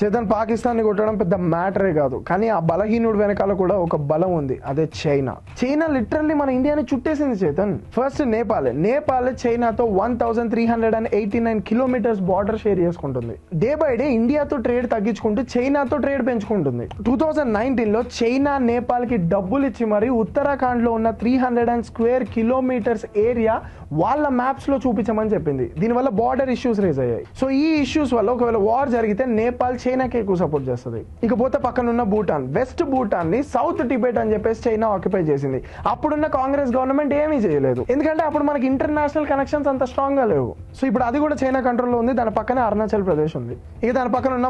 చేతన్ పాకిస్తాన్ ని కొట్టడం పెద్ద మ్యాటరే కాదు, కానీ ఆ బలహీనుడు వెనకాల కూడా ఒక బలం ఉంది, అదే చైనా. చైనా లిటరల్లీ మన ఇండియాని చుట్టేసింది చేతన్. ఫస్ట్ నేపాల్ చైనాతో 1389 కిలోమీటర్స్ బార్డర్ షేర్ చేసుకుంటుంది. డే బై డే ఇండియాతో ట్రేడ్ తగ్గించుకుంటూ చైనాతో ట్రేడ్ పెంచుకుంటుంది. 2019 లో చైనా నేపాల్ కి డబ్బులు ఇచ్చి మరి ఉత్తరాఖండ్ లో ఉన్న 300 స్క్వేర్ కిలోమీటర్స్ ఏరియా వాళ్ళ మ్యాప్స్ లో చూపించమని చెప్పింది. దీనివల్ల బార్డర్ ఇష్యూస్ రేజ్ అయ్యాయి. సో ఈ ఇష్యూస్ వల్ల ఒకవేళ వార్ జరిగితే నేపాల్ చైనాకి ఎక్కువ సపోర్ట్ చేస్తుంది. ఇకపోతే పక్కన ఉన్న భూటాన్, వెస్ట్ భూటాన్ ని సౌత్ టిబెట్ అని చెప్పేసి చైనా ఆక్యుపై చేసింది. అప్పుడున్న కాంగ్రెస్ గవర్నమెంట్ ఏమీ చేయలేదు, ఎందుకంటే అప్పుడు మనకి ఇంటర్నేషనల్ కనెక్షన్స్ అంత స్ట్రాంగ్ గా లేవు. సో ఇప్పుడు అది కూడా చైనా కంట్రోల్లో ఉంది. దాని పక్కనే అరుణాచల్ ప్రదేశ్ ఉంది. ఇక దాని పక్కన ఉన్న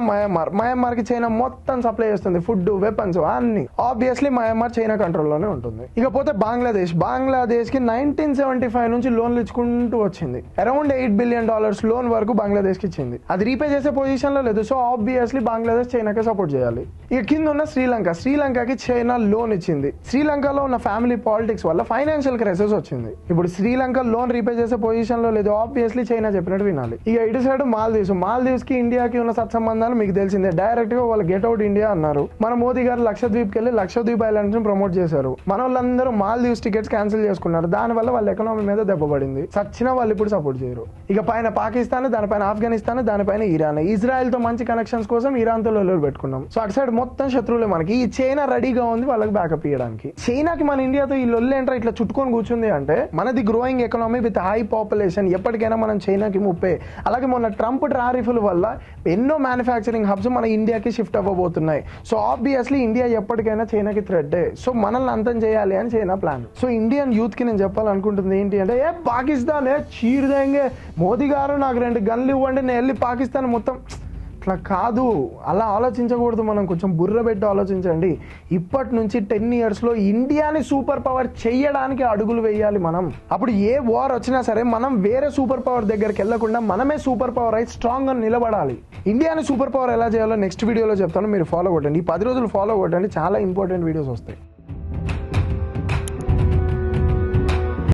మయన్మార్ కి చైనా మొత్తం సప్లై చేస్తుంది, ఫుడ్, వెపన్స్ అన్ని. ఆబ్వియస్లీ మయన్మార్ చైనా కంట్రోల్లోనే ఉంటుంది. ఇకపోతే బంగ్లాదేశ్ కి 1975 నుంచి లోన్లు ఇచ్చుకుంటూ వచ్చింది. అరౌండ్ $8 బిలియన్ లోన్ వరకు బంగ్లాదేశ్ కి ఇచ్చింది. అది రీపే చేసే పొజిషన్ లో లేదు. సో ఆబ్వియస్లీ బంగ్లాదేశ్ చైనాకే సపోర్ట్ చేయాలి. ఇక కింద ఉన్న శ్రీలంకకి చైనా లోన్ ఇచ్చింది. శ్రీలంకలో ఉన్న ఫ్యామిలీ పాలిటిక్స్ వల్ల ఫైనాన్షియల్ క్రైసిస్ వచ్చింది. ఇప్పుడు శ్రీలంక లోన్ రీపే చేసే పొజిషన్ లో లేదు. ఆబ్వియస్లీ చైనా చెప్పినట్టు వినాలి. ఇక ఇటు సైడ్ మాల్దీవ్స్ కి ఇండియాకి ఉన్న సత్సంబంధాలు మీకు తెలిసిందే. డైరెక్ట్ గా వాళ్ళు గెట్ అవుట్ ఇండియా అన్నారు. మన మోదీ గారు లక్షద్వీప్ కి వెళ్ళి లక్షద్వీప్ ఐలాండ్స్ ని ప్రమోట్ చేశారు. మన వాళ్ళందరూ మాల్దీవ్స్ టికెట్స్ క్యాన్సిల్ చేసుకున్నారు. దానివల్ల వాళ్ళ ఎకనామీ మీద దెబ్బపడింది. సచ్చినా వాళ్ళు ఇప్పుడు సపోర్ట్ చేయరు. ఇక పైన పాకిస్తాన్, దానిపైన ఆఫ్ఘనిస్తాన్, దానిపైన ఇరాన్. ఇజ్రాయెల్ తో మంచి కనెక్షన్స్ కోసం ఇరాన్ తో లొల్లు పెట్టుకున్నాం. సో అటు సైడ్ మొత్తం శత్రువులే మనకి. ఈ చైనా రెడీగా ఉంది వాళ్ళకి బ్యాకప్ ఇవ్వడానికి. చైనాకి మన ఇండియాతో ఈ లొల్లు ఏంట్రా ఇట్లా చుట్టుకొని కూర్చుంది అంటే, మనది growing economy with high population. ఎప్పటికైనా మనం చైనాకి ముప్పే. అలాగే మొన్న ట్రంప్ టారిఫ్ల వల్ల ఎన్నో మ్యానుఫ్యాక్చరింగ్ హబ్స్ మన ఇండియాకి షిఫ్ట్ అవ్వబోతున్నాయి. సో ఆబ్వియస్లీ ఇండియా ఎప్పటికైనా చైనాకి థ్రెడ్. సో మనల్ని అంతం చేయాలి అని China plan. So Indian youth కి నేను చెప్పాలనుకుంటుంది ఏంటి అంటే, పాకిస్తాన్ చీరదేంగే, మోదీ గారు నాకు 2 గన్లు ఇవ్వండి, నేను వెళ్ళి పాకిస్తాన్ మొత్తం. అట్లా కాదు, అలా ఆలోచించకూడదు. మనం కొంచెం బుర్ర పెట్టి ఆలోచించండి. ఇప్పటి నుంచి 10 years లో ఇండియాని సూపర్ పవర్ చేయడానికి అడుగులు వేయాలి మనం. అప్పుడు ఏ వార్ వచ్చినా సరే మనం వేరే సూపర్ పవర్ దగ్గరికి వెళ్లకుండా మనమే సూపర్ పవర్ అయి స్ట్రాంగ్ గా నిలబడాలి. ఇండియాని సూపర్ పవర్ ఎలా చేయాలో నెక్స్ట్ వీడియోలో చెప్తాను. మీరు ఫాలో కొట్టండి. ఈ 10 రోజులు ఫాలో కొట్టండి, చాలా ఇంపార్టెంట్ వీడియోస్ వస్తాయి.